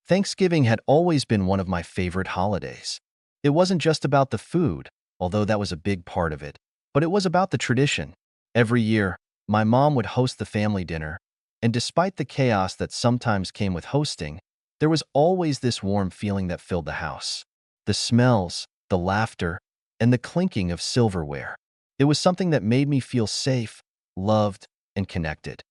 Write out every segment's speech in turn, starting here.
Thanksgiving had always been one of my favorite holidays. It wasn't just about the food, although that was a big part of it, but it was about the tradition. Every year, my mom would host the family dinner, and despite the chaos that sometimes came with hosting, there was always this warm feeling that filled the house. The smells, the laughter, and the clinking of silverware. It was something that made me feel safe, loved, and connected.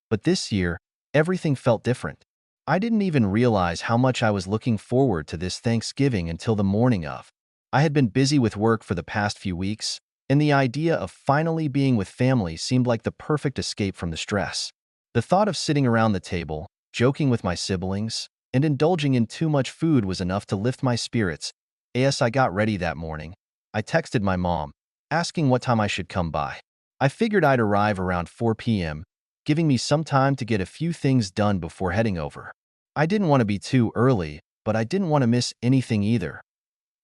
But this year, everything felt different. I didn't even realize how much I was looking forward to this Thanksgiving until the morning of. I had been busy with work for the past few weeks, and the idea of finally being with family seemed like the perfect escape from the stress. The thought of sitting around the table, joking with my siblings, and indulging in too much food was enough to lift my spirits. As I got ready that morning, I texted my mom, asking what time I should come by. I figured I'd arrive around 4 p.m., giving me some time to get a few things done before heading over. I didn't want to be too early, but I didn't want to miss anything either.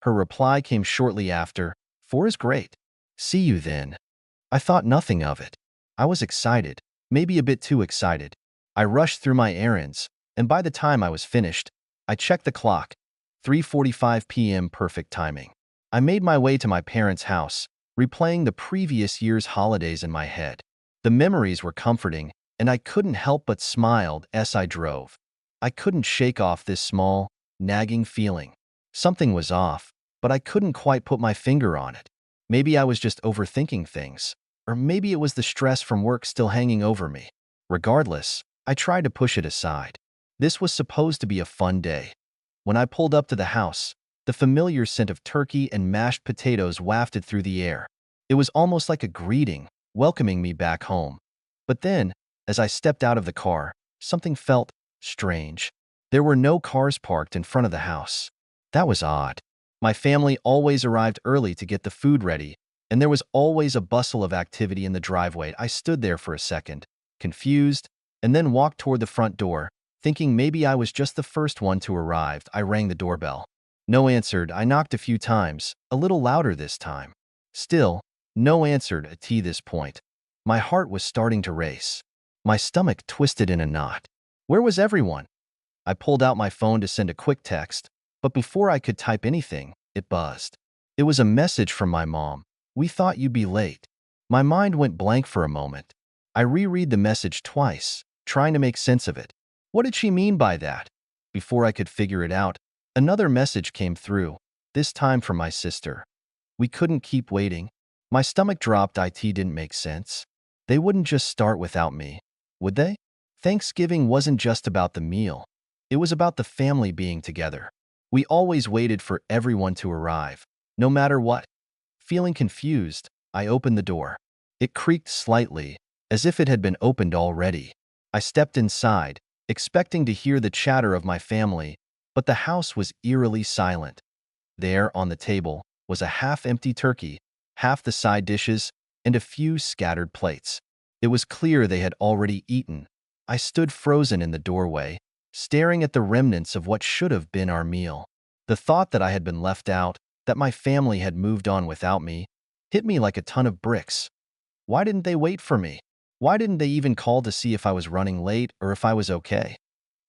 Her reply came shortly after, "4 is great. See you then." I thought nothing of it. I was excited, maybe a bit too excited. I rushed through my errands, and by the time I was finished, I checked the clock. 3:45 p.m. perfect timing. I made my way to my parents' house, replaying the previous year's holidays in my head. The memories were comforting, and I couldn't help but smile as I drove. I couldn't shake off this small, nagging feeling. Something was off, but I couldn't quite put my finger on it. Maybe I was just overthinking things, or maybe it was the stress from work still hanging over me. Regardless, I tried to push it aside. This was supposed to be a fun day. When I pulled up to the house, the familiar scent of turkey and mashed potatoes wafted through the air. It was almost like a greeting, welcoming me back home. But then, as I stepped out of the car, something felt strange. There were no cars parked in front of the house. That was odd. My family always arrived early to get the food ready, and there was always a bustle of activity in the driveway. I stood there for a second, confused, and then walked toward the front door, thinking maybe I was just the first one to arrive. I rang the doorbell. No answered. I knocked a few times, a little louder this time. Still, no answered at this point. My heart was starting to race. My stomach twisted in a knot. Where was everyone? I pulled out my phone to send a quick text, but before I could type anything, it buzzed. It was a message from my mom. "We thought you'd be late." My mind went blank for a moment. I reread the message twice, trying to make sense of it. What did she mean by that? Before I could figure it out, another message came through, this time from my sister. "We couldn't keep waiting." My stomach dropped. It didn't make sense. They wouldn't just start without me, would they? Thanksgiving wasn't just about the meal. It was about the family being together. We always waited for everyone to arrive, no matter what. Feeling confused, I opened the door. It creaked slightly, as if it had been opened already. I stepped inside, expecting to hear the chatter of my family, but the house was eerily silent. There, on the table, was a half-empty turkey, half the side dishes, and a few scattered plates. It was clear they had already eaten. I stood frozen in the doorway, staring at the remnants of what should have been our meal. The thought that I had been left out, that my family had moved on without me, hit me like a ton of bricks. Why didn't they wait for me? Why didn't they even call to see if I was running late or if I was okay?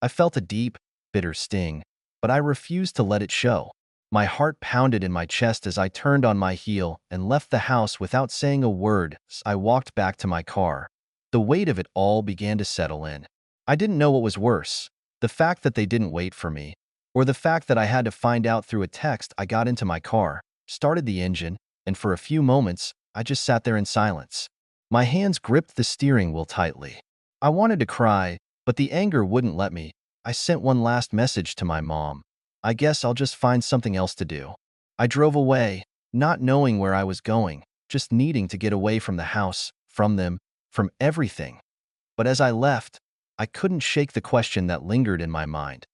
I felt a deep, bitter sting, but I refused to let it show. My heart pounded in my chest as I turned on my heel and left the house without saying a word. I walked back to my car. The weight of it all began to settle in. I didn't know what was worse, the fact that they didn't wait for me, or the fact that I had to find out through a text. I got into my car, started the engine, and for a few moments, I just sat there in silence. My hands gripped the steering wheel tightly. I wanted to cry, but the anger wouldn't let me. I sent one last message to my mom. "I guess I'll just find something else to do." I drove away, not knowing where I was going, just needing to get away from the house, from them, from everything. But as I left, I couldn't shake the question that lingered in my mind.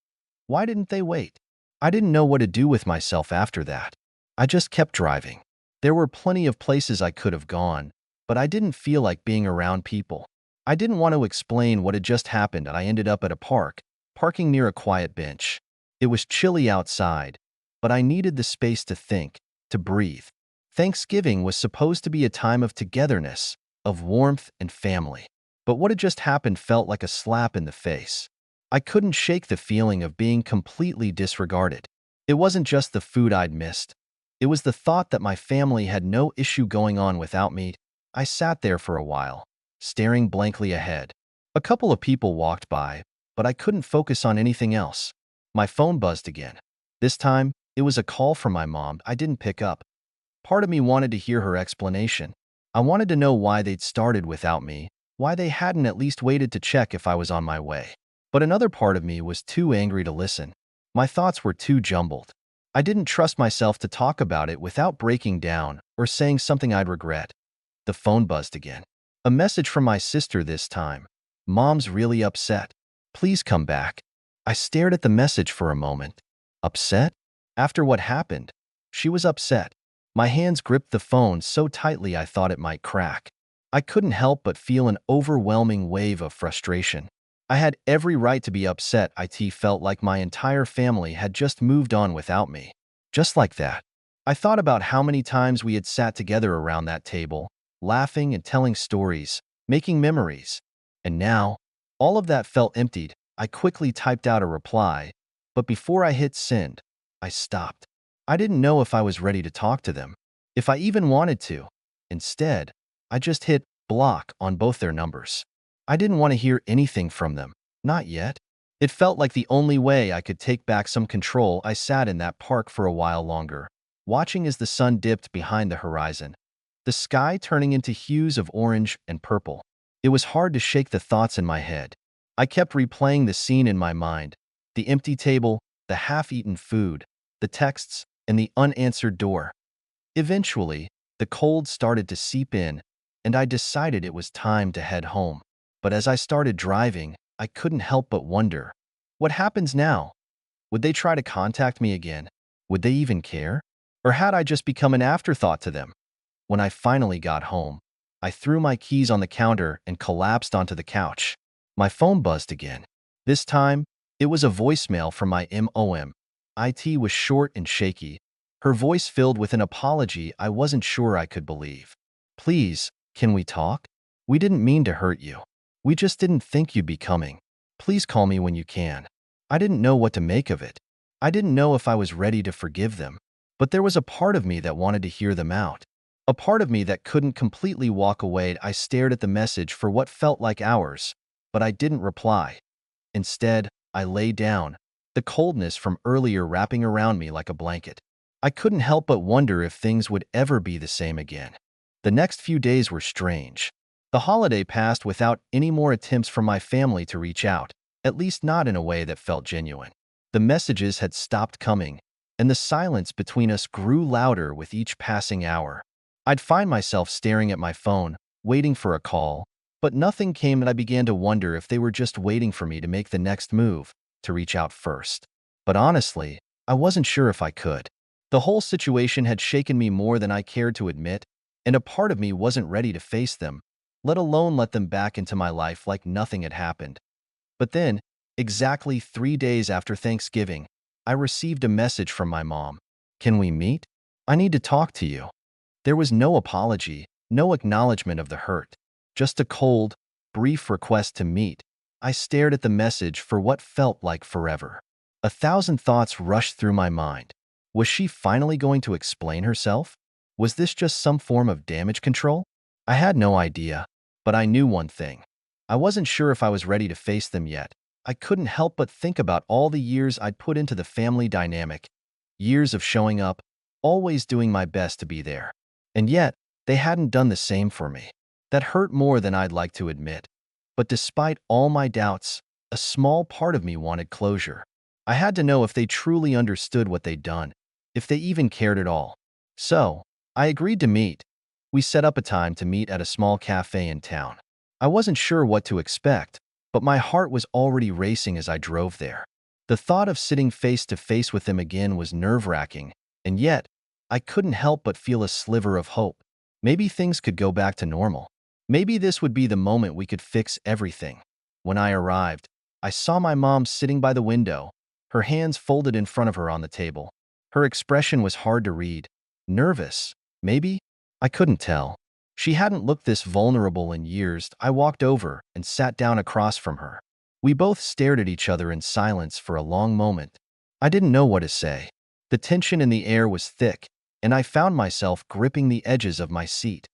Why didn't they wait? I didn't know what to do with myself after that. I just kept driving. There were plenty of places I could have gone, but I didn't feel like being around people. I didn't want to explain what had just happened, and I ended up at a park, parking near a quiet bench. It was chilly outside, but I needed the space to think, to breathe. Thanksgiving was supposed to be a time of togetherness, of warmth and family. But what had just happened felt like a slap in the face. I couldn't shake the feeling of being completely disregarded. It wasn't just the food I'd missed. It was the thought that my family had no issue going on without me. I sat there for a while, staring blankly ahead. A couple of people walked by, but I couldn't focus on anything else. My phone buzzed again. This time, it was a call from my mom. I didn't pick up. Part of me wanted to hear her explanation. I wanted to know why they'd started without me, why they hadn't at least waited to check if I was on my way. But another part of me was too angry to listen. My thoughts were too jumbled. I didn't trust myself to talk about it without breaking down or saying something I'd regret. The phone buzzed again. A message from my sister this time. "Mom's really upset. Please come back." I stared at the message for a moment. Upset? After what happened? She was upset. My hands gripped the phone so tightly I thought it might crack. I couldn't help but feel an overwhelming wave of frustration. I had every right to be upset. It felt like my entire family had just moved on without me. Just like that. I thought about how many times we had sat together around that table, laughing and telling stories, making memories. And now, all of that felt emptied. I quickly typed out a reply, but before I hit send, I stopped. I didn't know if I was ready to talk to them, if I even wanted to. Instead, I just hit block on both their numbers. I didn't want to hear anything from them, not yet. It felt like the only way I could take back some control. I sat in that park for a while longer, watching as the sun dipped behind the horizon, the sky turning into hues of orange and purple. It was hard to shake the thoughts in my head. I kept replaying the scene in my mind, the empty table, the half-eaten food, the texts, and the unanswered door. Eventually, the cold started to seep in, and I decided it was time to head home. But as I started driving, I couldn't help but wonder, what happens now? Would they try to contact me again? Would they even care? Or had I just become an afterthought to them? When I finally got home, I threw my keys on the counter and collapsed onto the couch. My phone buzzed again. This time, it was a voicemail from my mom. It was short and shaky, her voice filled with an apology I wasn't sure I could believe. "Please, can we talk? We didn't mean to hurt you. We just didn't think you'd be coming. Please call me when you can." I didn't know what to make of it. I didn't know if I was ready to forgive them. But there was a part of me that wanted to hear them out. A part of me that couldn't completely walk away. I stared at the message for what felt like hours, but I didn't reply. Instead, I lay down, the coldness from earlier wrapping around me like a blanket. I couldn't help but wonder if things would ever be the same again. The next few days were strange. The holiday passed without any more attempts from my family to reach out, at least not in a way that felt genuine. The messages had stopped coming, and the silence between us grew louder with each passing hour. I'd find myself staring at my phone, waiting for a call, but nothing came, and I began to wonder if they were just waiting for me to make the next move, to reach out first. But honestly, I wasn't sure if I could. The whole situation had shaken me more than I cared to admit, and a part of me wasn't ready to face them, let alone let them back into my life like nothing had happened. But then, exactly 3 days after Thanksgiving, I received a message from my mom. "Can we meet? I need to talk to you." There was no apology, no acknowledgement of the hurt, just a cold, brief request to meet. I stared at the message for what felt like forever. 1,000 thoughts rushed through my mind. Was she finally going to explain herself? Was this just some form of damage control? I had no idea, but I knew one thing. I wasn't sure if I was ready to face them yet. I couldn't help but think about all the years I'd put into the family dynamic. Years of showing up, always doing my best to be there. And yet, they hadn't done the same for me. That hurt more than I'd like to admit. But despite all my doubts, a small part of me wanted closure. I had to know if they truly understood what they'd done, if they even cared at all. So, I agreed to meet. We set up a time to meet at a small cafe in town. I wasn't sure what to expect, but my heart was already racing as I drove there. The thought of sitting face to face with them again was nerve-wracking, and yet, I couldn't help but feel a sliver of hope. Maybe things could go back to normal. Maybe this would be the moment we could fix everything. When I arrived, I saw my mom sitting by the window, her hands folded in front of her on the table. Her expression was hard to read. Nervous, maybe? I couldn't tell. She hadn't looked this vulnerable in years. I walked over and sat down across from her. We both stared at each other in silence for a long moment. I didn't know what to say. The tension in the air was thick, and I found myself gripping the edges of my seat.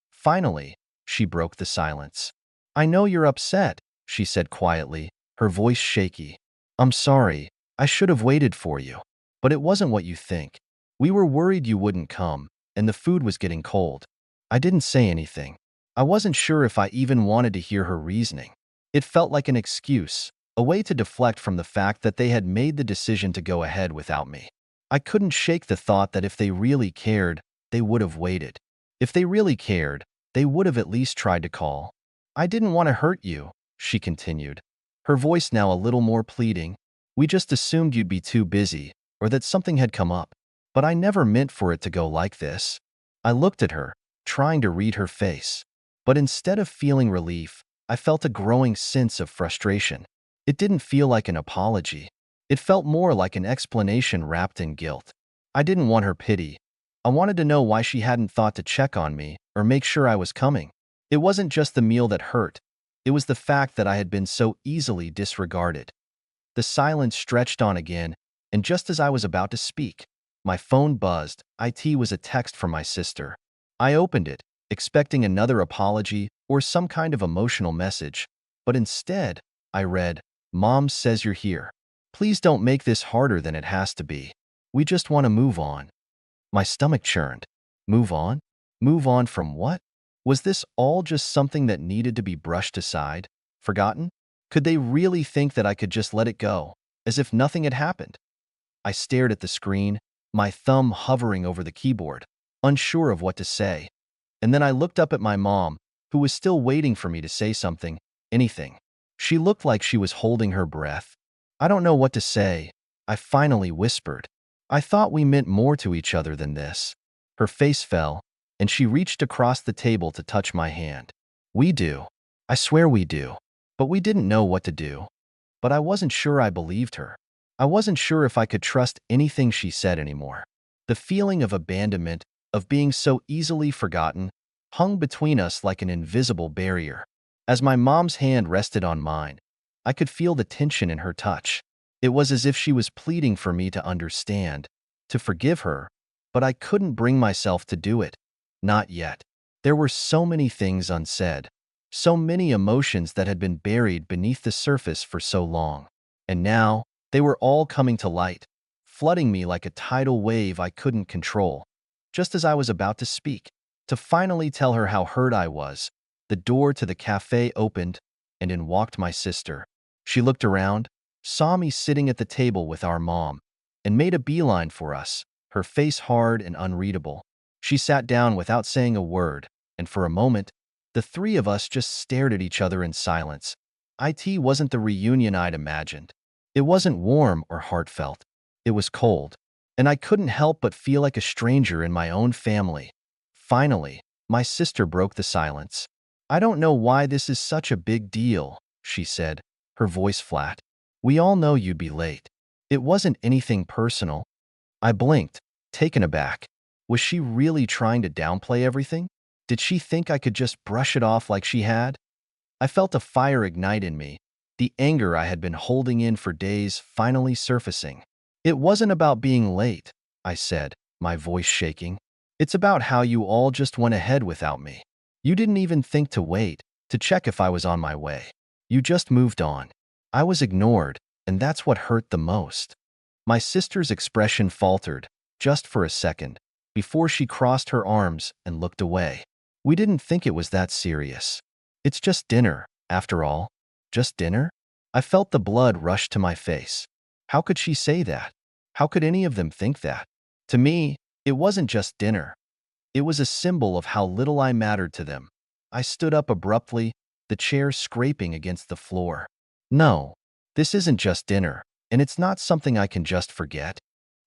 Finally, she broke the silence. "I know you're upset," she said quietly, her voice shaky. "I'm sorry. I should have waited for you. But it wasn't what you think. We were worried you wouldn't come, and the food was getting cold." I didn't say anything. I wasn't sure if I even wanted to hear her reasoning. It felt like an excuse, a way to deflect from the fact that they had made the decision to go ahead without me. I couldn't shake the thought that if they really cared, they would have waited. If they really cared, they would have at least tried to call. "I didn't want to hurt you," she continued, her voice now a little more pleading. "We just assumed you'd be too busy, or that something had come up. But I never meant for it to go like this." I looked at her, trying to read her face. But instead of feeling relief, I felt a growing sense of frustration. It didn't feel like an apology. It felt more like an explanation wrapped in guilt. I didn't want her pity. I wanted to know why she hadn't thought to check on me or make sure I was coming. It wasn't just the meal that hurt. It was the fact that I had been so easily disregarded. The silence stretched on again, and just as I was about to speak, my phone buzzed. It was a text from my sister. I opened it, expecting another apology or some kind of emotional message, but instead, I read, "Mom says you're here. Please don't make this harder than it has to be. We just want to move on." My stomach churned. Move on? Move on from what? Was this all just something that needed to be brushed aside? Forgotten? Could they really think that I could just let it go, as if nothing had happened? I stared at the screen, my thumb hovering over the keyboard, unsure of what to say. And then I looked up at my mom, who was still waiting for me to say something, anything. She looked like she was holding her breath. "I don't know what to say," I finally whispered. "I thought we meant more to each other than this." Her face fell, and she reached across the table to touch my hand. "We do. I swear we do." But we didn't know what to do. But I wasn't sure I believed her. I wasn't sure if I could trust anything she said anymore. The feeling of abandonment, of being so easily forgotten, hung between us like an invisible barrier. As my mom's hand rested on mine, I could feel the tension in her touch. It was as if she was pleading for me to understand, to forgive her, but I couldn't bring myself to do it. Not yet. There were so many things unsaid, so many emotions that had been buried beneath the surface for so long. And now, they were all coming to light, flooding me like a tidal wave I couldn't control. Just as I was about to speak, to finally tell her how hurt I was, the door to the cafe opened, and in walked my sister. She looked around, saw me sitting at the table with our mom, and made a beeline for us, her face hard and unreadable. She sat down without saying a word, and for a moment, the three of us just stared at each other in silence. It wasn't the reunion I'd imagined. It wasn't warm or heartfelt. It was cold, and I couldn't help but feel like a stranger in my own family. Finally, my sister broke the silence. "I don't know why this is such a big deal," she said, her voice flat. "We all know you'd be late. It wasn't anything personal." I blinked, taken aback. Was she really trying to downplay everything? Did she think I could just brush it off like she had? I felt a fire ignite in me, the anger I had been holding in for days finally surfacing. "It wasn't about being late," I said, my voice shaking. "It's about how you all just went ahead without me. You didn't even think to wait, to check if I was on my way. You just moved on. I was ignored, and that's what hurt the most." My sister's expression faltered, just for a second, before she crossed her arms and looked away. "We didn't think it was that serious. It's just dinner, after all." Just dinner? I felt the blood rush to my face. How could she say that? How could any of them think that? To me, it wasn't just dinner. It was a symbol of how little I mattered to them. I stood up abruptly, the chair scraping against the floor. "No, this isn't just dinner, and it's not something I can just forget."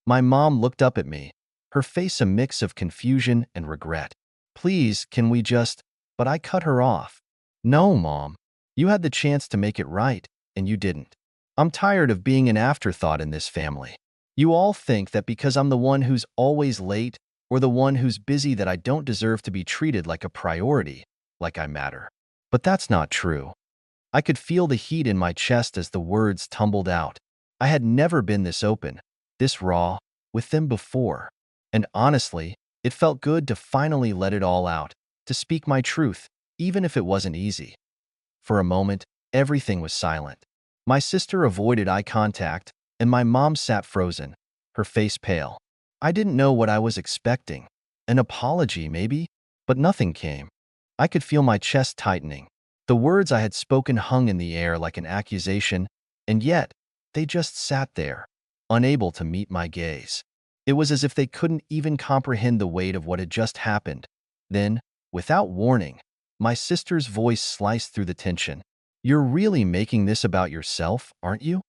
My mom looked up at me, her face a mix of confusion and regret. "Please, can we just—" But I cut her off. "No, Mom. You had the chance to make it right, and you didn't. I'm tired of being an afterthought in this family. You all think that because I'm the one who's always late or the one who's busy that I don't deserve to be treated like a priority, like I matter. But that's not true." I could feel the heat in my chest as the words tumbled out. I had never been this open, this raw, with them before. And honestly, it felt good to finally let it all out, to speak my truth, even if it wasn't easy. For a moment, everything was silent. My sister avoided eye contact, and my mom sat frozen, her face pale. I didn't know what I was expecting. An apology, maybe? But nothing came. I could feel my chest tightening. The words I had spoken hung in the air like an accusation, and yet, they just sat there, unable to meet my gaze. It was as if they couldn't even comprehend the weight of what had just happened. Then, without warning, my sister's voice sliced through the tension. "You're really making this about yourself, aren't you?"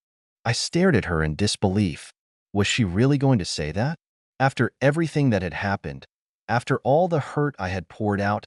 I stared at her in disbelief. Was she really going to say that? After everything that had happened, after all the hurt I had poured out,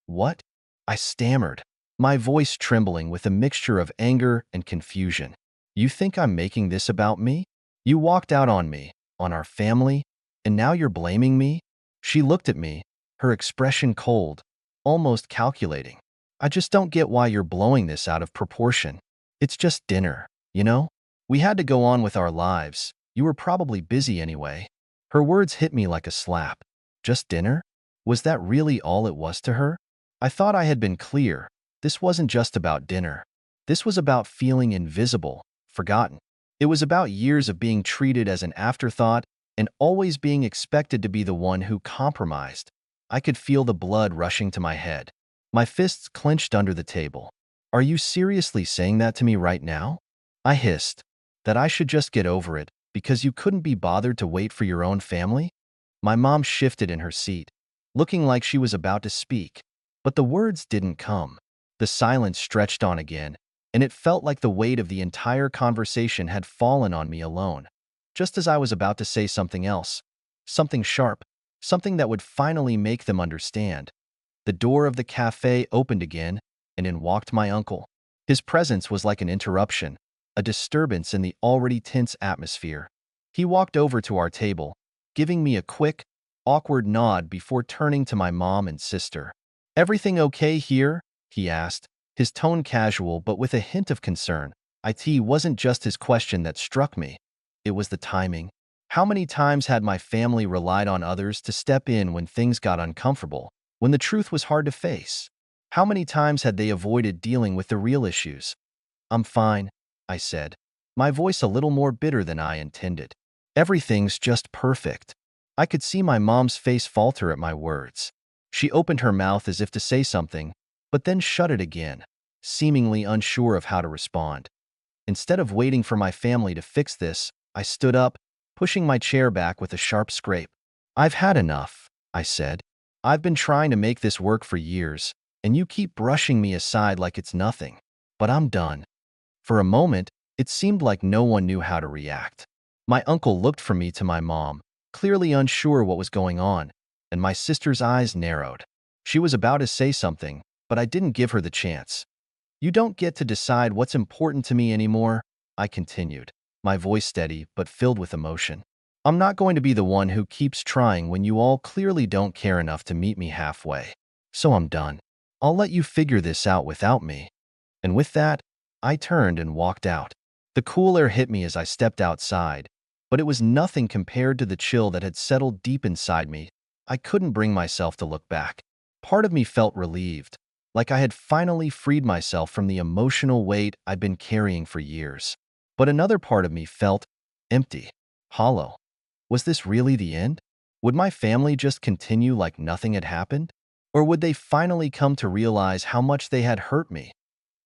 what? I stammered, my voice trembling with a mixture of anger and confusion. "You think I'm making this about me? You walked out on me, on our family, and now you're blaming me?" She looked at me, her expression cold, almost calculating. "I just don't get why you're blowing this out of proportion. It's just dinner, you know? We had to go on with our lives. You were probably busy anyway." Her words hit me like a slap. Just dinner? Was that really all it was to her? I thought I had been clear. This wasn't just about dinner. This was about feeling invisible, forgotten. It was about years of being treated as an afterthought and always being expected to be the one who compromised. I could feel the blood rushing to my head. My fists clenched under the table. "Are you seriously saying that to me right now?" I hissed. "That I should just get over it because you couldn't be bothered to wait for your own family?" My mom shifted in her seat, looking like she was about to speak. But the words didn't come. The silence stretched on again, and it felt like the weight of the entire conversation had fallen on me alone. Just as I was about to say something else, something sharp, something that would finally make them understand, the door of the cafe opened again, and in walked my uncle. His presence was like an interruption, a disturbance in the already tense atmosphere. He walked over to our table, giving me a quick, awkward nod before turning to my mom and sister. "Everything okay here?" he asked, his tone casual but with a hint of concern. It wasn't just his question that struck me. It was the timing. How many times had my family relied on others to step in when things got uncomfortable, when the truth was hard to face? How many times had they avoided dealing with the real issues? "I'm fine," I said, my voice a little more bitter than I intended. "Everything's just perfect." I could see my mom's face falter at my words. She opened her mouth as if to say something, but then shut it again, seemingly unsure of how to respond. Instead of waiting for my family to fix this, I stood up, pushing my chair back with a sharp scrape. "I've had enough," I said. "I've been trying to make this work for years, and you keep brushing me aside like it's nothing. But I'm done." For a moment, it seemed like no one knew how to react. My uncle looked from me to my mom, clearly unsure what was going on, and my sister's eyes narrowed. She was about to say something, but I didn't give her the chance. "You don't get to decide what's important to me anymore," I continued, my voice steady but filled with emotion. "I'm not going to be the one who keeps trying when you all clearly don't care enough to meet me halfway. So I'm done. I'll let you figure this out without me." And with that, I turned and walked out. The cool air hit me as I stepped outside, but it was nothing compared to the chill that had settled deep inside me. I couldn't bring myself to look back. Part of me felt relieved, like I had finally freed myself from the emotional weight I'd been carrying for years. But another part of me felt empty, hollow. Was this really the end? Would my family just continue like nothing had happened? Or would they finally come to realize how much they had hurt me?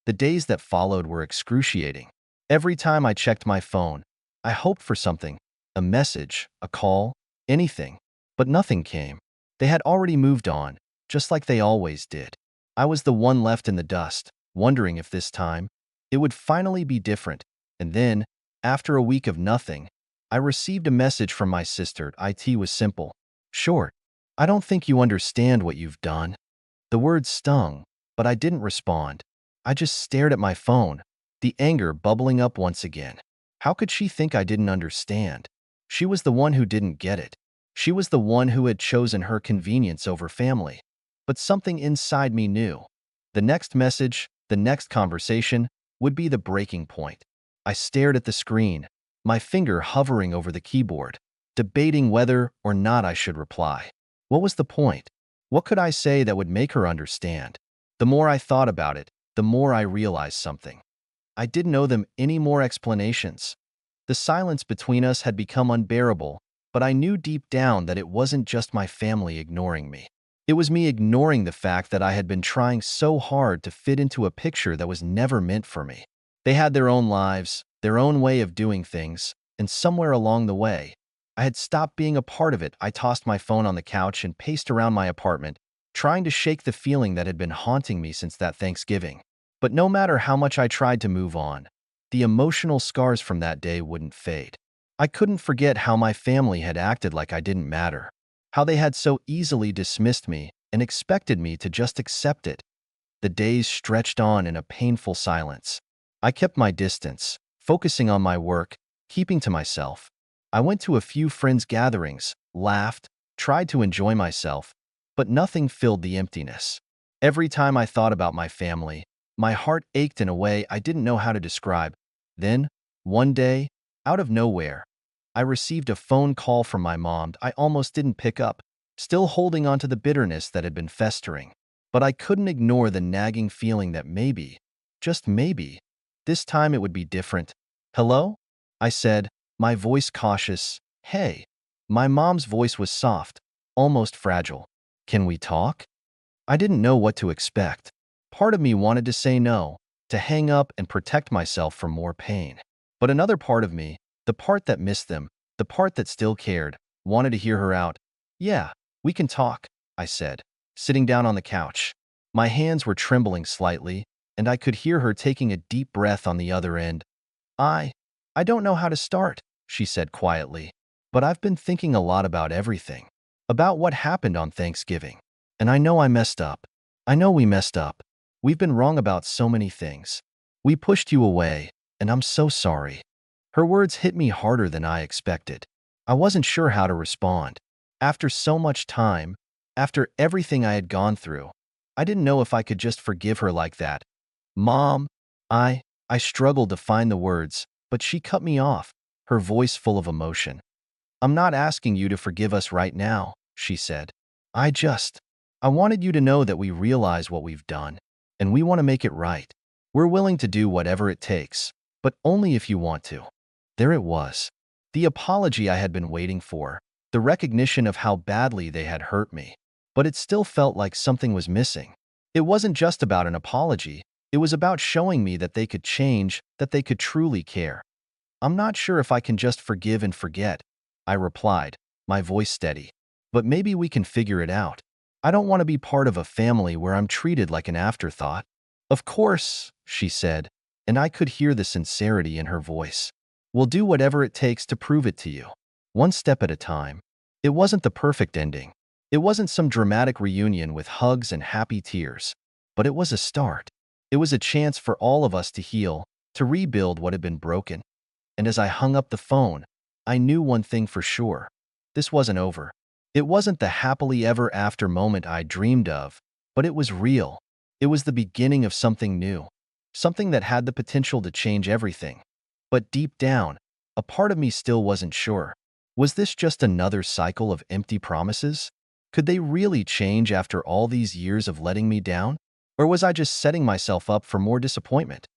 The days that followed were excruciating. Every time I checked my phone, I hoped for something, a message, a call, anything. But nothing came. They had already moved on, just like they always did. I was the one left in the dust, wondering if this time it would finally be different. And then, after a week of nothing, I received a message from my sister. It was simple, short. "I don't think you understand what you've done." The words stung, but I didn't respond. I just stared at my phone, the anger bubbling up once again. How could she think I didn't understand? She was the one who didn't get it. She was the one who had chosen her convenience over family. But something inside me knew. The next message, The next conversation would be the breaking point. I stared at the screen, my finger hovering over the keyboard, debating whether or not I should reply. What was the point? What could I say that would make her understand? The more I thought about it, the more I realized something. I didn't owe them any more explanations. The silence between us had become unbearable, but I knew deep down that it wasn't just my family ignoring me. It was me ignoring the fact that I had been trying so hard to fit into a picture that was never meant for me. They had their own lives, their own way of doing things, and somewhere along the way, I had stopped being a part of it. I tossed my phone on the couch and paced around my apartment, trying to shake the feeling that had been haunting me since that Thanksgiving. But no matter how much I tried to move on, the emotional scars from that day wouldn't fade. I couldn't forget how my family had acted like I didn't matter, how they had so easily dismissed me and expected me to just accept it. The days stretched on in a painful silence. I kept my distance, focusing on my work, keeping to myself. I went to a few friends' gatherings, laughed, tried to enjoy myself, but nothing filled the emptiness. Every time I thought about my family, my heart ached in a way I didn't know how to describe. Then, one day, out of nowhere, I received a phone call from my mom. I almost didn't pick up, still holding on to the bitterness that had been festering. But I couldn't ignore the nagging feeling that maybe, just maybe, this time it would be different. "Hello?" I said, my voice cautious. "Hey." My mom's voice was soft, almost fragile. "Can we talk?" I didn't know what to expect. Part of me wanted to say no, to hang up and protect myself from more pain. But another part of me, the part that missed them, the part that still cared, wanted to hear her out. "Yeah, we can talk," I said, sitting down on the couch. My hands were trembling slightly, and I could hear her taking a deep breath on the other end. I, I don't know how to start," she said quietly, "but I've been thinking a lot about everything, about what happened on Thanksgiving. And I know I messed up. I know we messed up. We've been wrong about so many things. We pushed you away, and I'm so sorry." Her words hit me harder than I expected. I wasn't sure how to respond. After so much time, after everything I had gone through, I didn't know if I could just forgive her like that. "Mom," I struggled to find the words, but she cut me off, her voice full of emotion. "I'm not asking you to forgive us right now," she said. I wanted you to know that we realize what we've done, and we want to make it right. We're willing to do whatever it takes, but only if you want to." There it was. The apology I had been waiting for, the recognition of how badly they had hurt me. But it still felt like something was missing. It wasn't just about an apology, it was about showing me that they could change, that they could truly care. "I'm not sure if I can just forgive and forget," I replied, my voice steady. "But maybe we can figure it out. I don't want to be part of a family where I'm treated like an afterthought." "Of course," she said, and I could hear the sincerity in her voice. "We'll do whatever it takes to prove it to you. One step at a time." It wasn't the perfect ending. It wasn't some dramatic reunion with hugs and happy tears. But it was a start. It was a chance for all of us to heal, to rebuild what had been broken. And as I hung up the phone, I knew one thing for sure. This wasn't over. It wasn't the happily ever after moment I dreamed of, but it was real. It was the beginning of something new, something that had the potential to change everything. But deep down, a part of me still wasn't sure. Was this just another cycle of empty promises? Could they really change after all these years of letting me down? Or was I just setting myself up for more disappointment?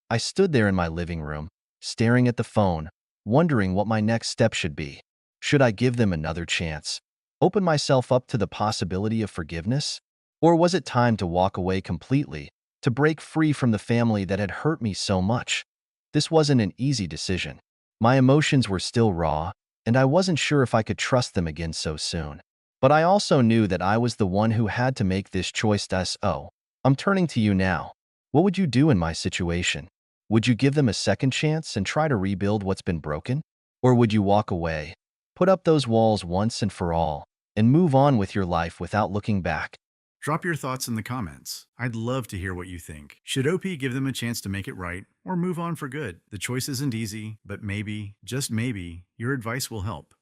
I stood there in my living room, staring at the phone, wondering what my next step should be. Should I give them another chance? Open myself up to the possibility of forgiveness? Or was it time to walk away completely, to break free from the family that had hurt me so much? This wasn't an easy decision. My emotions were still raw, and I wasn't sure if I could trust them again so soon. But I also knew that I was the one who had to make this choice. So, I'm turning to you now. What would you do in my situation? Would you give them a second chance and try to rebuild what's been broken? Or would you walk away, put up those walls once and for all, and move on with your life without looking back? Drop your thoughts in the comments. I'd love to hear what you think. Should OP give them a chance to make it right or move on for good? The choice isn't easy, but maybe, just maybe, your advice will help.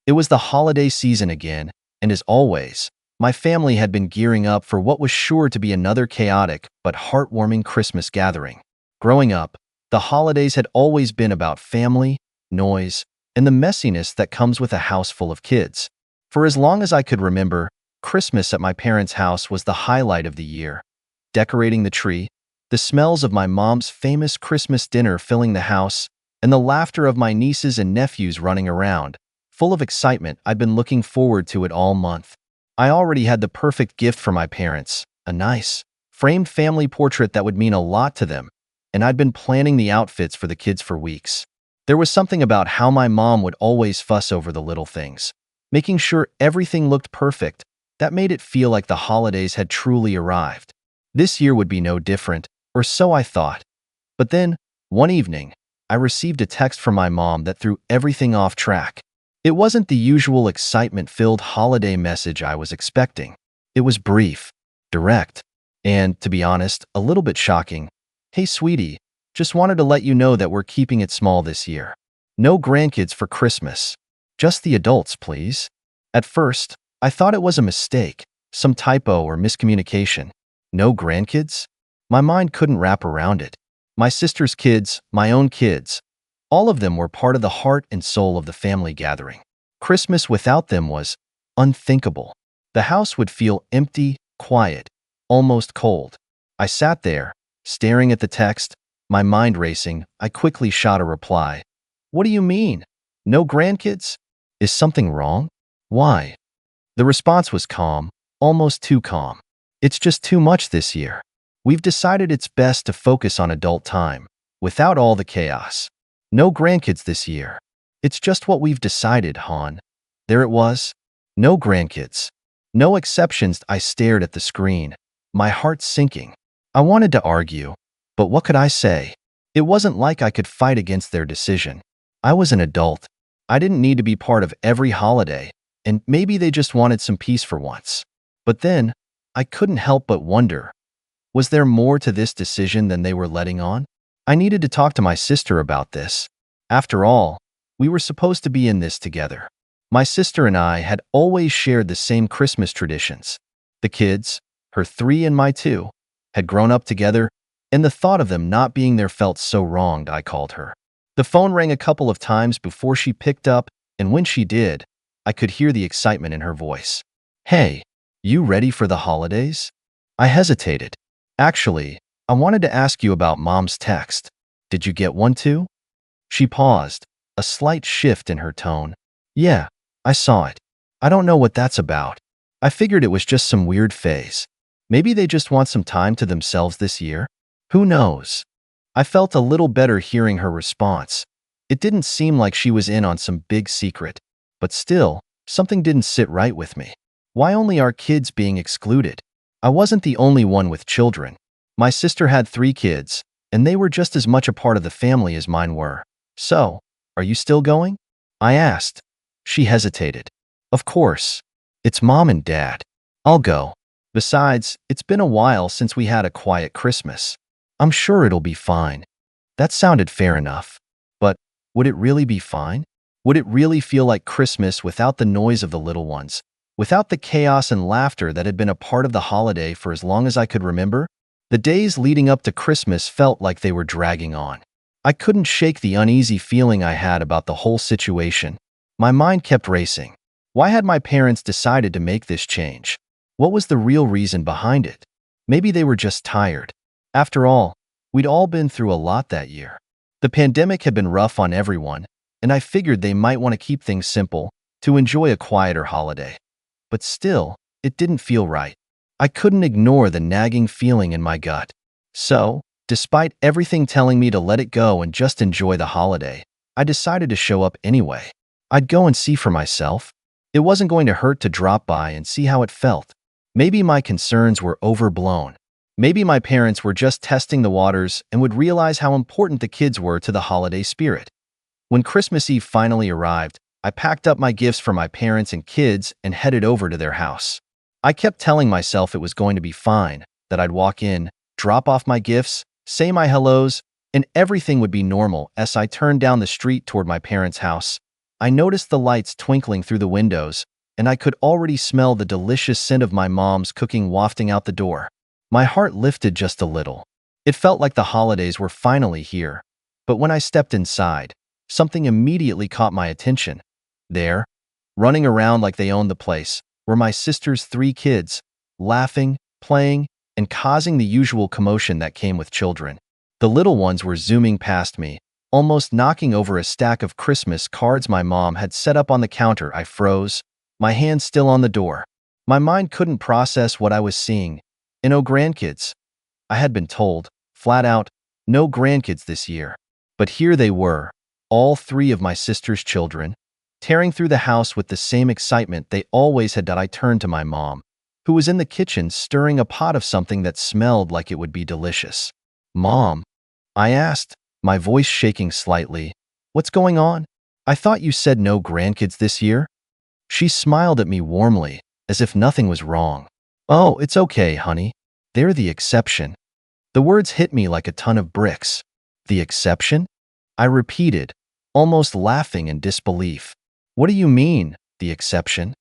It was the holiday season again, and as always, My family had been gearing up for what was sure to be another chaotic but heartwarming Christmas gathering. Growing up, the holidays had always been about family, noise, and the messiness that comes with a house full of kids. For as long as I could remember, Christmas at my parents' house was the highlight of the year. Decorating the tree, the smells of my mom's famous Christmas dinner filling the house, and the laughter of my nieces and nephews running around. Full of excitement, I'd been looking forward to it all month. I already had the perfect gift for my parents, a nice, framed family portrait that would mean a lot to them, and I'd been planning the outfits for the kids for weeks. There was something about how my mom would always fuss over the little things, making sure everything looked perfect, that made it feel like the holidays had truly arrived. This year would be no different, or so I thought. But then, one evening, I received a text from my mom that threw everything off track. It wasn't the usual excitement-filled holiday message I was expecting. It was brief, direct, and, to be honest, a little bit shocking. "Hey, sweetie, just wanted to let you know that we're keeping it small this year. No grandkids for Christmas. Just the adults, please." At first, I thought it was a mistake, some typo or miscommunication. No grandkids? My mind couldn't wrap around it. My sister's kids, my own kids, all of them were part of the heart and soul of the family gathering. Christmas without them was unthinkable. The house would feel empty, quiet, almost cold. I sat there, staring at the text, my mind racing. I quickly shot a reply. "What do you mean? No grandkids? Is something wrong? Why?" The response was calm, almost too calm. "It's just too much this year. We've decided it's best to focus on adult time, without all the chaos. No grandkids this year. It's just what we've decided, hon." There it was. No grandkids. No exceptions. I stared at the screen, my heart sinking. I wanted to argue, but what could I say? It wasn't like I could fight against their decision. I was an adult. I didn't need to be part of every holiday, and maybe they just wanted some peace for once. But then, I couldn't help but wonder, was there more to this decision than they were letting on? I needed to talk to my sister about this. After all, we were supposed to be in this together. My sister and I had always shared the same Christmas traditions. The kids, her 3 and my 2, had grown up together, and the thought of them not being there felt so wronged. I called her. The phone rang a couple of times before she picked up, and when she did, I could hear the excitement in her voice. "Hey, you ready for the holidays?" I hesitated. "Actually, I wanted to ask you about Mom's text. Did you get one too?" She paused, a slight shift in her tone. "Yeah, I saw it. I don't know what that's about. I figured it was just some weird phase. Maybe they just want some time to themselves this year? Who knows?" I felt a little better hearing her response. It didn't seem like she was in on some big secret, but still, something didn't sit right with me. Why only our kids being excluded? I wasn't the only one with children. My sister had 3 kids, and they were just as much a part of the family as mine were. "So, are you still going?" I asked. She hesitated. "Of course. It's Mom and Dad. I'll go. Besides, it's been a while since we had a quiet Christmas. I'm sure it'll be fine." That sounded fair enough. But would it really be fine? Would it really feel like Christmas without the noise of the little ones, without the chaos and laughter that had been a part of the holiday for as long as I could remember? The days leading up to Christmas felt like they were dragging on. I couldn't shake the uneasy feeling I had about the whole situation. My mind kept racing. Why had my parents decided to make this change? What was the real reason behind it? Maybe they were just tired. After all, we'd all been through a lot that year. The pandemic had been rough on everyone, and I figured they might want to keep things simple, to enjoy a quieter holiday. But still, it didn't feel right. I couldn't ignore the nagging feeling in my gut. So, despite everything telling me to let it go and just enjoy the holiday, I decided to show up anyway. I'd go and see for myself. It wasn't going to hurt to drop by and see how it felt. Maybe my concerns were overblown. Maybe my parents were just testing the waters and would realize how important the kids were to the holiday spirit. When Christmas Eve finally arrived, I packed up my gifts for my parents and kids and headed over to their house. I kept telling myself it was going to be fine, that I'd walk in, drop off my gifts, say my hellos, and everything would be normal. As I turned down the street toward my parents' house, I noticed the lights twinkling through the windows, and I could already smell the delicious scent of my mom's cooking wafting out the door. My heart lifted just a little. It felt like the holidays were finally here. But when I stepped inside, something immediately caught my attention. There, running around like they owned the place, were my sister's 3 kids, laughing, playing, and causing the usual commotion that came with children. The little ones were zooming past me, almost knocking over a stack of Christmas cards my mom had set up on the counter. I froze, my hand still on the door. My mind couldn't process what I was seeing. And no grandkids. I had been told, flat out, no grandkids this year. But here they were, all 3 of my sister's children, tearing through the house with the same excitement they always had. I turned to my mom, who was in the kitchen stirring a pot of something that smelled like it would be delicious. "Mom," I asked, my voice shaking slightly, "what's going on? I thought you said no grandkids this year?" She smiled at me warmly, as if nothing was wrong. "Oh, it's okay, honey. They're the exception." The words hit me like a ton of bricks. "The exception?" I repeated, almost laughing in disbelief. "What do you mean, the exception?"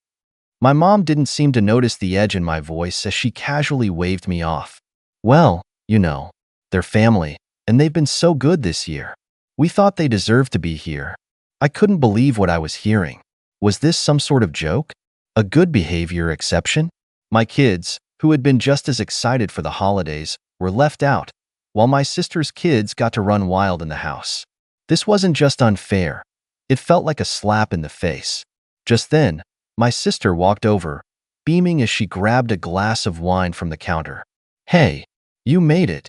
My mom didn't seem to notice the edge in my voice as she casually waved me off. "Well, you know, they're family, and they've been so good this year. We thought they deserved to be here." I couldn't believe what I was hearing. Was this some sort of joke? A good behavior exception? My kids, who had been just as excited for the holidays, were left out, while my sister's kids got to run wild in the house. This wasn't just unfair. It felt like a slap in the face. Just then, my sister walked over, beaming as she grabbed a glass of wine from the counter. "Hey, you made it,"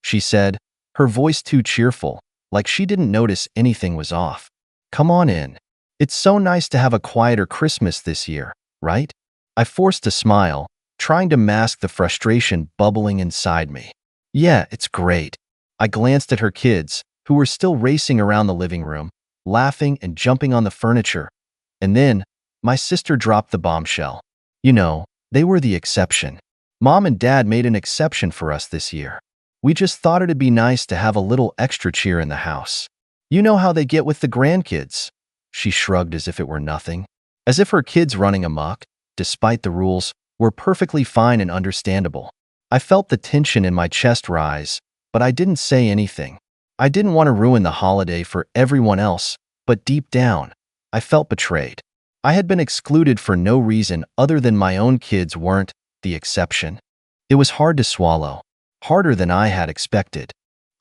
she said, her voice too cheerful, like she didn't notice anything was off. "Come on in. It's so nice to have a quieter Christmas this year, right?" I forced a smile, trying to mask the frustration bubbling inside me. "Yeah, it's great." I glanced at her kids, who were still racing around the living room, laughing and jumping on the furniture. And then, my sister dropped the bombshell. "You know, they were the exception. Mom and Dad made an exception for us this year. We just thought it'd be nice to have a little extra cheer in the house. You know how they get with the grandkids." She shrugged as if it were nothing. As if her kids running amok, despite the rules, were perfectly fine and understandable. I felt the tension in my chest rise, but I didn't say anything. I didn't want to ruin the holiday for everyone else, but deep down, I felt betrayed. I had been excluded for no reason other than my own kids weren't the exception. It was hard to swallow, harder than I had expected.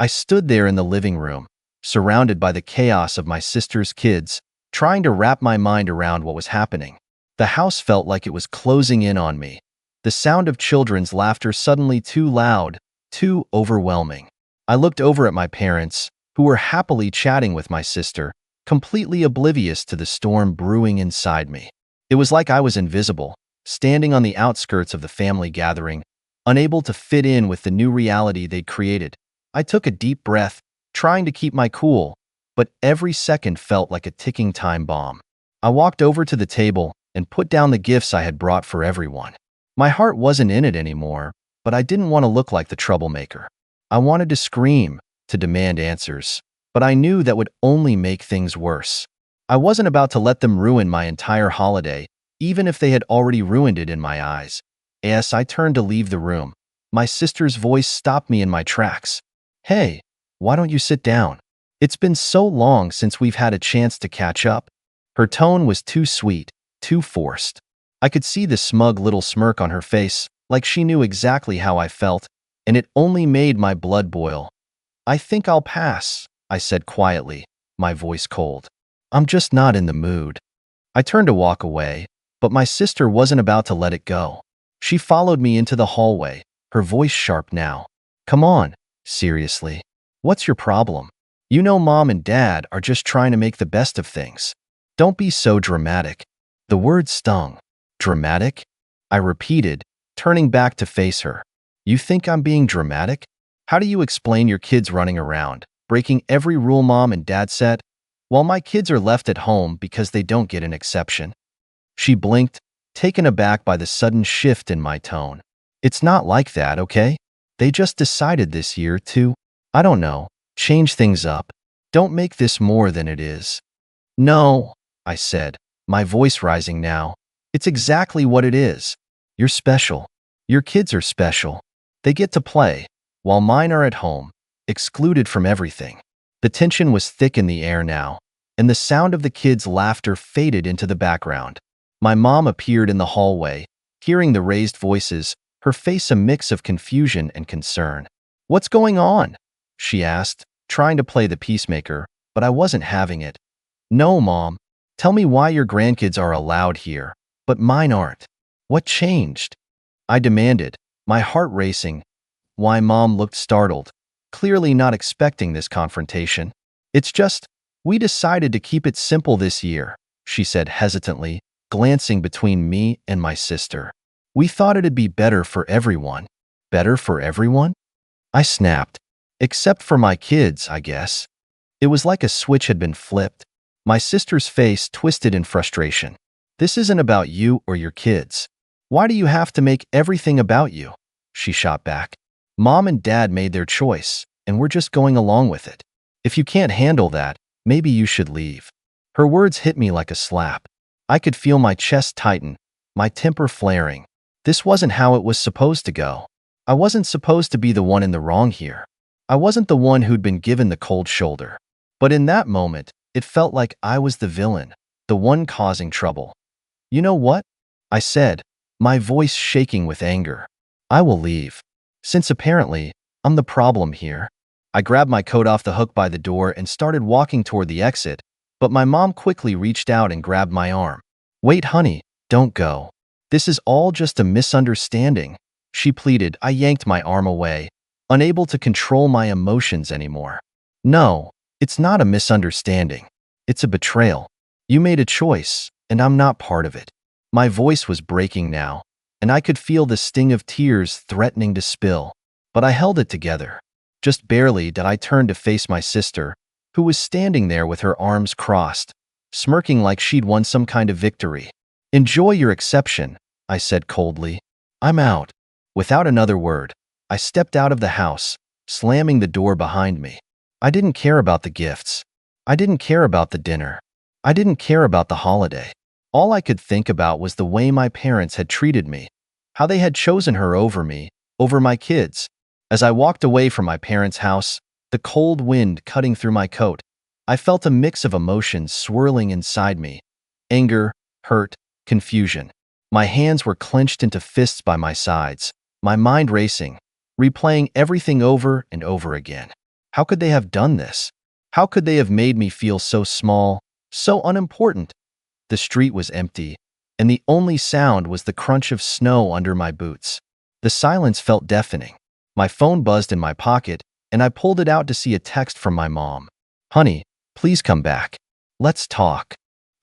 I stood there in the living room, surrounded by the chaos of my sister's kids, trying to wrap my mind around what was happening. The house felt like it was closing in on me. The sound of children's laughter suddenly too loud, too overwhelming. I looked over at my parents, who were happily chatting with my sister, completely oblivious to the storm brewing inside me. It was like I was invisible, standing on the outskirts of the family gathering, unable to fit in with the new reality they'd created. I took a deep breath, trying to keep my cool, but every second felt like a ticking time bomb. I walked over to the table and put down the gifts I had brought for everyone. My heart wasn't in it anymore, but I didn't want to look like the troublemaker. I wanted to scream, to demand answers, but I knew that would only make things worse. I wasn't about to let them ruin my entire holiday, even if they had already ruined it in my eyes. As I turned to leave the room, my sister's voice stopped me in my tracks. "Hey, why don't you sit down? It's been so long since we've had a chance to catch up." Her tone was too sweet, too forced. I could see the smug little smirk on her face, like she knew exactly how I felt, and it only made my blood boil. "I think I'll pass," I said quietly, my voice cold. "I'm just not in the mood." I turned to walk away, but my sister wasn't about to let it go. She followed me into the hallway, her voice sharp now. "Come on, seriously. What's your problem? You know Mom and Dad are just trying to make the best of things. Don't be so dramatic." The word stung. "Dramatic?" I repeated, turning back to face her. "You think I'm being dramatic? How do you explain your kids running around, breaking every rule Mom and Dad set, while my kids are left at home because they don't get an exception?" She blinked, taken aback by the sudden shift in my tone. "It's not like that, okay? They just decided this year to, I don't know, change things up. Don't make this more than it is." "No," I said, my voice rising now. It's exactly what it is. You're special. Your kids are special. They get to play, while mine are at home, excluded from everything. The tension was thick in the air now, and the sound of the kids' laughter faded into the background. My mom appeared in the hallway, hearing the raised voices, her face a mix of confusion and concern. "What's going on?" she asked, trying to play the peacemaker, but I wasn't having it. "No, Mom. Tell me why your grandkids are allowed here, but mine aren't. What changed?" I demanded, my heart racing. Why Mom looked startled, clearly not expecting this confrontation. "It's just, we decided to keep it simple this year," she said hesitantly, glancing between me and my sister. "We thought it'd be better for everyone." "Better for everyone?" I snapped. "Except for my kids, I guess." It was like a switch had been flipped. My sister's face twisted in frustration. "This isn't about you or your kids. Why do you have to make everything about you?" she shot back. "Mom and Dad made their choice, and we're just going along with it. If you can't handle that, maybe you should leave." Her words hit me like a slap. I could feel my chest tighten, my temper flaring. This wasn't how it was supposed to go. I wasn't supposed to be the one in the wrong here. I wasn't the one who'd been given the cold shoulder. But in that moment, it felt like I was the villain, the one causing trouble. "You know what?" I said, my voice shaking with anger. "I will leave. Since apparently, I'm the problem here." I grabbed my coat off the hook by the door and started walking toward the exit, but my mom quickly reached out and grabbed my arm. "Wait, honey, don't go. This is all just a misunderstanding," she pleaded. I yanked my arm away, unable to control my emotions anymore. "No, it's not a misunderstanding. It's a betrayal. You made a choice, and I'm not part of it." My voice was breaking now, and I could feel the sting of tears threatening to spill. But I held it together. Just barely did I turn to face my sister, who was standing there with her arms crossed, smirking like she'd won some kind of victory. "Enjoy your exception," I said coldly. "I'm out." Without another word, I stepped out of the house, slamming the door behind me. I didn't care about the gifts. I didn't care about the dinner. I didn't care about the holiday. All I could think about was the way my parents had treated me, how they had chosen her over me, over my kids. As I walked away from my parents' house, the cold wind cutting through my coat, I felt a mix of emotions swirling inside me: anger, hurt, confusion. My hands were clenched into fists by my sides, my mind racing, replaying everything over and over again. How could they have done this? How could they have made me feel so small, so unimportant? The street was empty, and the only sound was the crunch of snow under my boots. The silence felt deafening. My phone buzzed in my pocket, and I pulled it out to see a text from my mom. "Honey, please come back. Let's talk."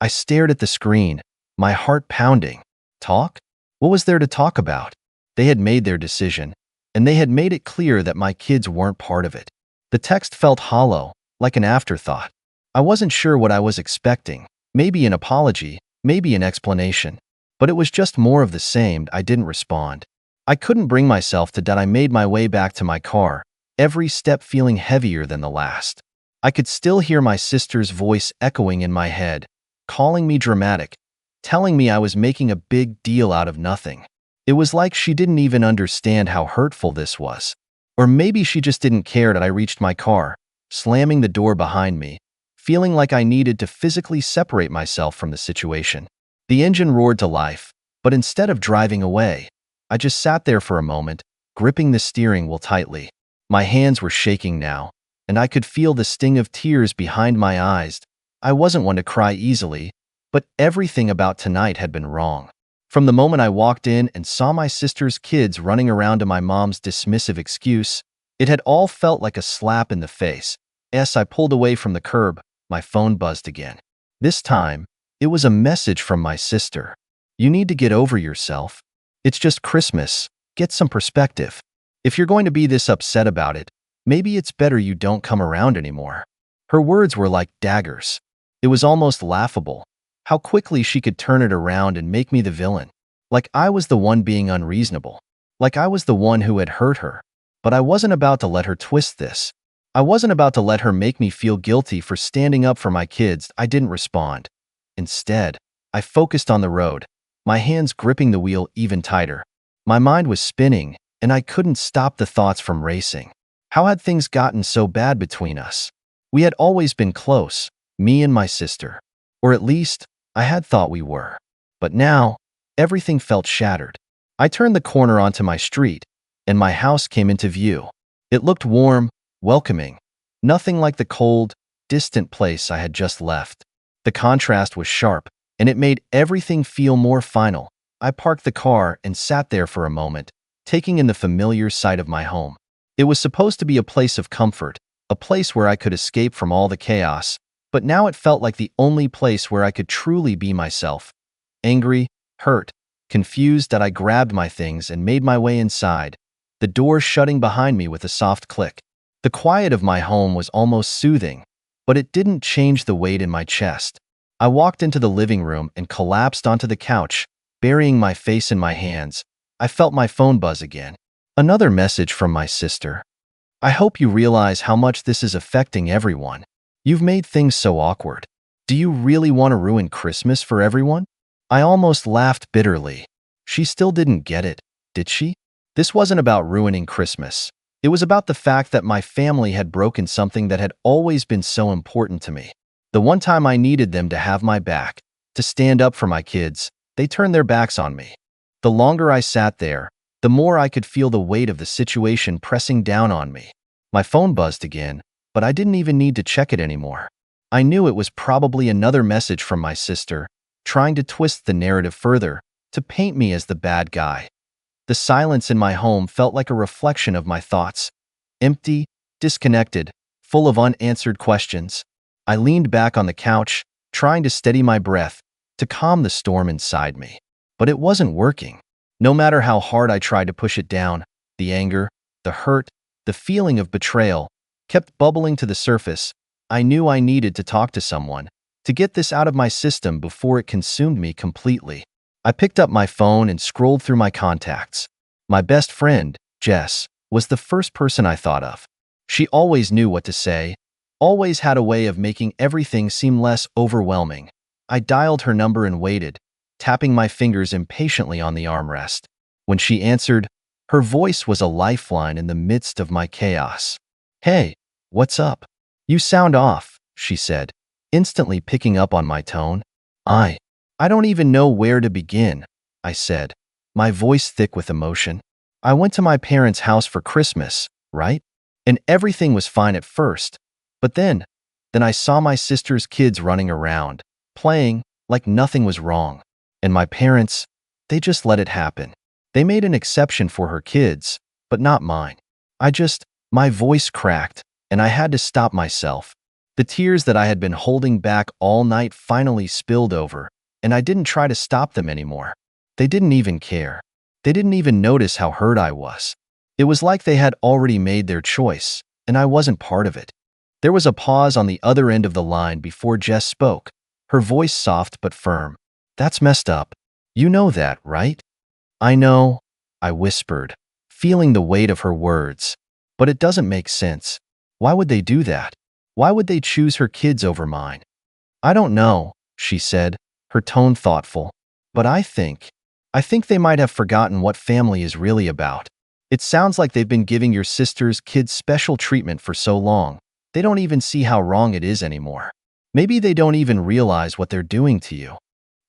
I stared at the screen, my heart pounding. Talk? What was there to talk about? They had made their decision, and they had made it clear that my kids weren't part of it. The text felt hollow, like an afterthought. I wasn't sure what I was expecting. Maybe an apology, maybe an explanation. But it was just more of the same. I didn't respond. I couldn't bring myself to that. I made my way back to my car, every step feeling heavier than the last. I could still hear my sister's voice echoing in my head, calling me dramatic, telling me I was making a big deal out of nothing. It was like she didn't even understand how hurtful this was. Or maybe she just didn't care. That I reached my car, slamming the door behind me, feeling like I needed to physically separate myself from the situation. The engine roared to life, but instead of driving away, I just sat there for a moment, gripping the steering wheel tightly. My hands were shaking now, and I could feel the sting of tears behind my eyes. I wasn't one to cry easily, but everything about tonight had been wrong. From the moment I walked in and saw my sister's kids running around to my mom's dismissive excuse, it had all felt like a slap in the face. As I pulled away from the curb, my phone buzzed again. This time, it was a message from my sister. "You need to get over yourself. It's just Christmas. Get some perspective. If you're going to be this upset about it, maybe it's better you don't come around anymore." Her words were like daggers. It was almost laughable, how quickly she could turn it around and make me the villain. Like I was the one being unreasonable. Like I was the one who had hurt her. But I wasn't about to let her twist this. I wasn't about to let her make me feel guilty for standing up for my kids. I didn't respond. Instead, I focused on the road, my hands gripping the wheel even tighter. My mind was spinning, and I couldn't stop the thoughts from racing. How had things gotten so bad between us? We had always been close, me and my sister. Or at least, I had thought we were. But now, everything felt shattered. I turned the corner onto my street, and my house came into view. It looked warm, welcoming, nothing like the cold, distant place I had just left. The contrast was sharp, and it made everything feel more final. I parked the car and sat there for a moment, taking in the familiar sight of my home. It was supposed to be a place of comfort, a place where I could escape from all the chaos, but now it felt like the only place where I could truly be myself. Angry, hurt, confused that I grabbed my things and made my way inside, the door shutting behind me with a soft click. The quiet of my home was almost soothing, but it didn't change the weight in my chest. I walked into the living room and collapsed onto the couch, burying my face in my hands. I felt my phone buzz again. Another message from my sister. I hope you realize how much this is affecting everyone. You've made things so awkward. Do you really want to ruin Christmas for everyone? I almost laughed bitterly. She still didn't get it, did she? This wasn't about ruining Christmas. It was about the fact that my family had broken something that had always been so important to me. The one time I needed them to have my back, to stand up for my kids, they turned their backs on me. The longer I sat there, the more I could feel the weight of the situation pressing down on me. My phone buzzed again, but I didn't even need to check it anymore. I knew it was probably another message from my sister, trying to twist the narrative further, to paint me as the bad guy. The silence in my home felt like a reflection of my thoughts. Empty, disconnected, full of unanswered questions. I leaned back on the couch, trying to steady my breath, to calm the storm inside me. But it wasn't working. No matter how hard I tried to push it down, the anger, the hurt, the feeling of betrayal kept bubbling to the surface. I knew I needed to talk to someone, to get this out of my system before it consumed me completely. I picked up my phone and scrolled through my contacts. My best friend, Jess, was the first person I thought of. She always knew what to say, always had a way of making everything seem less overwhelming. I dialed her number and waited, tapping my fingers impatiently on the armrest. When she answered, her voice was a lifeline in the midst of my chaos. "Hey, what's up? You sound off," she said, instantly picking up on my tone. I don't even know where to begin," I said, my voice thick with emotion. "I went to my parents' house for Christmas, right? And everything was fine at first. But then I saw my sister's kids running around, playing like nothing was wrong. And my parents, they just let it happen. They made an exception for her kids, but not mine. My voice cracked, and I had to stop myself. The tears that I had been holding back all night finally spilled over, and I didn't try to stop them anymore. They didn't even care. They didn't even notice how hurt I was. It was like they had already made their choice, and I wasn't part of it. There was a pause on the other end of the line before Jess spoke, her voice soft but firm. "That's messed up. You know that, right?" "I know," I whispered, feeling the weight of her words. "But it doesn't make sense. Why would they do that? Why would they choose her kids over mine?" "I don't know," she said, her tone thoughtful. "But I think they might have forgotten what family is really about. It sounds like they've been giving your sister's kids special treatment for so long. They don't even see how wrong it is anymore. Maybe they don't even realize what they're doing to you."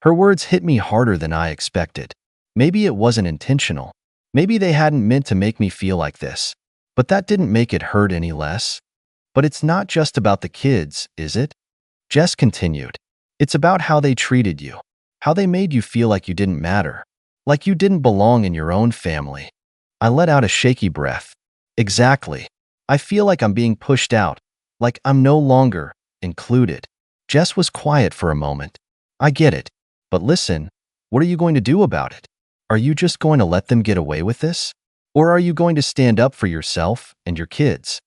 Her words hit me harder than I expected. Maybe it wasn't intentional. Maybe they hadn't meant to make me feel like this. But that didn't make it hurt any less. "But it's not just about the kids, is it?" Jess continued. "It's about how they treated you, how they made you feel like you didn't matter, like you didn't belong in your own family." I let out a shaky breath. "Exactly. I feel like I'm being pushed out, like I'm no longer included." Jess was quiet for a moment. "I get it. But listen, what are you going to do about it? Are you just going to let them get away with this? Or are you going to stand up for yourself and your kids?"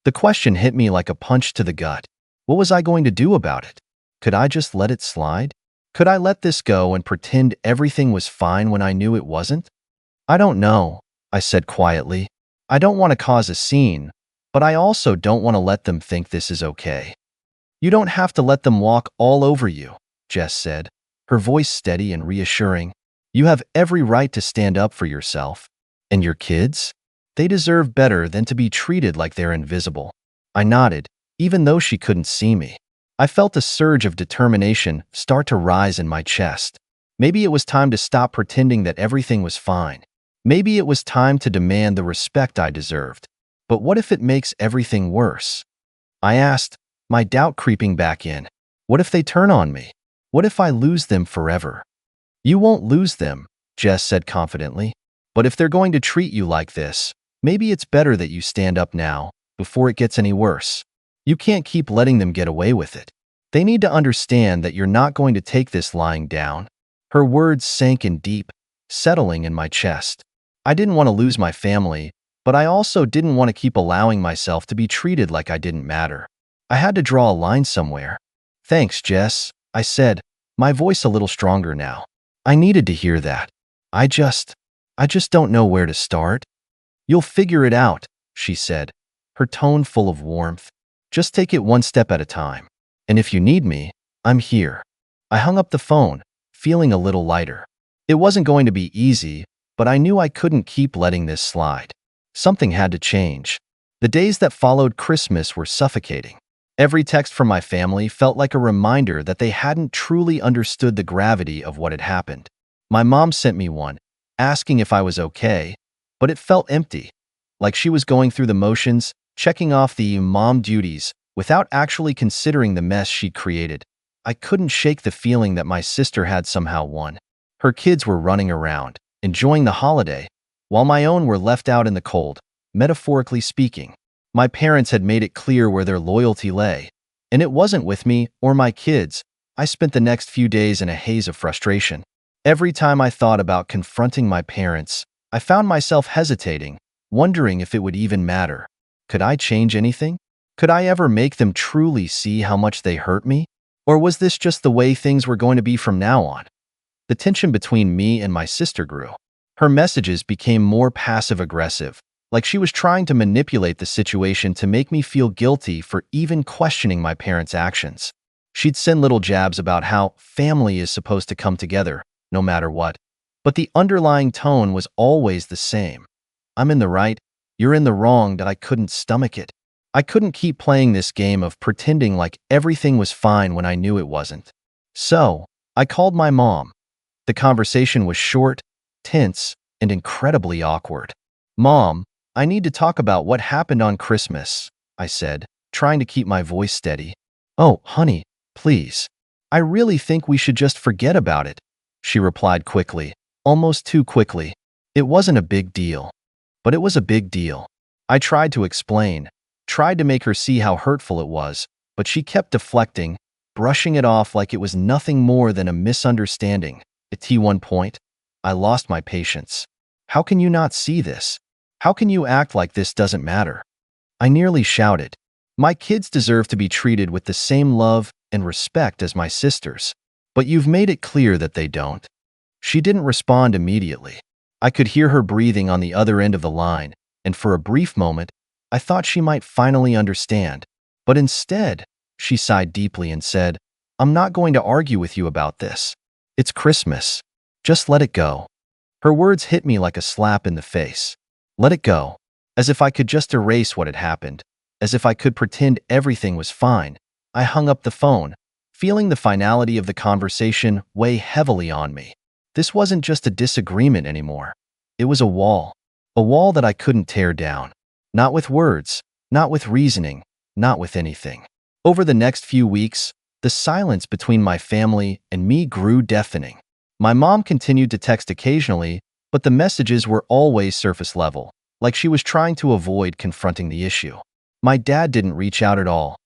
The question hit me like a punch to the gut. What was I going to do about it? Could I just let it slide? Could I let this go and pretend everything was fine when I knew it wasn't? "I don't know," I said quietly. "I don't want to cause a scene, but I also don't want to let them think this is okay." "You don't have to let them walk all over you," Jess said, her voice steady and reassuring. You have every right to stand up for yourself. And your kids? They deserve better than to be treated like they're invisible. I nodded, even though she couldn't see me. I felt a surge of determination start to rise in my chest. Maybe it was time to stop pretending that everything was fine. Maybe it was time to demand the respect I deserved. But what if it makes everything worse? I asked, my doubt creeping back in. What if they turn on me? What if I lose them forever? You won't lose them, Jess said confidently. But if they're going to treat you like this, maybe it's better that you stand up now, before it gets any worse. You can't keep letting them get away with it. They need to understand that you're not going to take this lying down. Her words sank in deep, settling in my chest. I didn't want to lose my family, but I also didn't want to keep allowing myself to be treated like I didn't matter. I had to draw a line somewhere. Thanks, Jess, I said, my voice a little stronger now. I needed to hear that. I just don't know where to start. You'll figure it out, she said, her tone full of warmth. Just take it one step at a time. And if you need me, I'm here. I hung up the phone, feeling a little lighter. It wasn't going to be easy, but I knew I couldn't keep letting this slide. Something had to change. The days that followed Christmas were suffocating. Every text from my family felt like a reminder that they hadn't truly understood the gravity of what had happened. My mom sent me one, asking if I was okay, but it felt empty, like she was going through the motions, checking off the mom duties, without actually considering the mess she'd created. I couldn't shake the feeling that my sister had somehow won. Her kids were running around, enjoying the holiday, while my own were left out in the cold, metaphorically speaking. My parents had made it clear where their loyalty lay, and it wasn't with me or my kids. I spent the next few days in a haze of frustration. Every time I thought about confronting my parents, I found myself hesitating, wondering if it would even matter. Could I change anything? Could I ever make them truly see how much they hurt me? Or was this just the way things were going to be from now on? The tension between me and my sister grew. Her messages became more passive-aggressive, like she was trying to manipulate the situation to make me feel guilty for even questioning my parents' actions. She'd send little jabs about how family is supposed to come together, no matter what. But the underlying tone was always the same. I'm in the right, you're in the wrong, that I couldn't stomach it. I couldn't keep playing this game of pretending like everything was fine when I knew it wasn't. So, I called my mom. The conversation was short, tense, and incredibly awkward. Mom, I need to talk about what happened on Christmas, I said, trying to keep my voice steady. Oh, honey, please. I really think we should just forget about it, she replied quickly, almost too quickly. It wasn't a big deal. But it was a big deal. I tried to explain, tried to make her see how hurtful it was, but she kept deflecting, brushing it off like it was nothing more than a misunderstanding. At one point, I lost my patience. How can you not see this? How can you act like this doesn't matter? I nearly shouted. My kids deserve to be treated with the same love and respect as my sisters, but you've made it clear that they don't. She didn't respond immediately. I could hear her breathing on the other end of the line, and for a brief moment, I thought she might finally understand. But instead, she sighed deeply and said, I'm not going to argue with you about this. It's Christmas. Just let it go. Her words hit me like a slap in the face. Let it go. As if I could just erase what had happened. As if I could pretend everything was fine. I hung up the phone, feeling the finality of the conversation weigh heavily on me. This wasn't just a disagreement anymore. It was a wall that I couldn't tear down. Not with words, not with reasoning, not with anything. Over the next few weeks, the silence between my family and me grew deafening. My mom continued to text occasionally, but the messages were always surface level, like she was trying to avoid confronting the issue. My dad didn't reach out at all.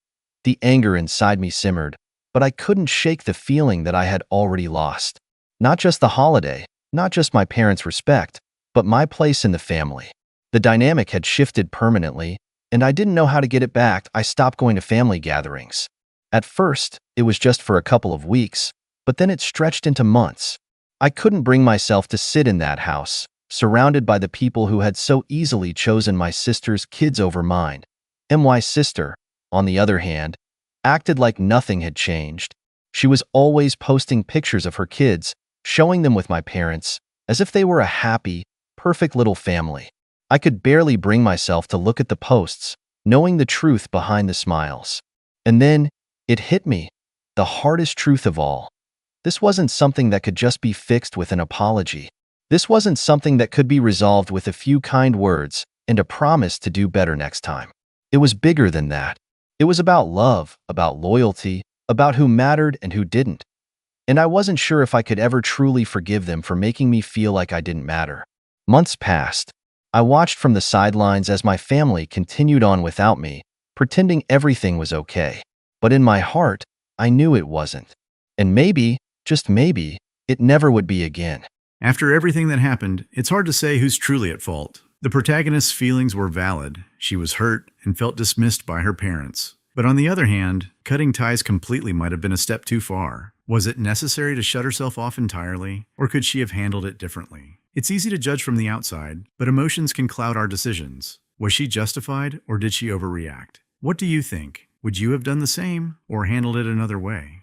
The anger inside me simmered, but I couldn't shake the feeling that I had already lost. Not just the holiday, not just my parents' respect, but my place in the family. The dynamic had shifted permanently, and I didn't know how to get it back. I stopped going to family gatherings. At first, it was just for a couple of weeks, but then it stretched into months. I couldn't bring myself to sit in that house, surrounded by the people who had so easily chosen my sister's kids over mine. And my sister, on the other hand, acted like nothing had changed. She was always posting pictures of her kids, showing them with my parents, as if they were a happy, perfect little family. I could barely bring myself to look at the posts, knowing the truth behind the smiles. And then, it hit me, the hardest truth of all. This wasn't something that could just be fixed with an apology. This wasn't something that could be resolved with a few kind words and a promise to do better next time. It was bigger than that. It was about love, about loyalty, about who mattered and who didn't. And I wasn't sure if I could ever truly forgive them for making me feel like I didn't matter. Months passed. I watched from the sidelines as my family continued on without me, pretending everything was okay. But in my heart, I knew it wasn't. And maybe, just maybe, it never would be again. After everything that happened, it's hard to say who's truly at fault. The protagonist's feelings were valid. She was hurt and felt dismissed by her parents. But on the other hand, cutting ties completely might have been a step too far. Was it necessary to shut herself off entirely, or could she have handled it differently? It's easy to judge from the outside, but emotions can cloud our decisions. Was she justified, or did she overreact? What do you think? Would you have done the same, or handled it another way?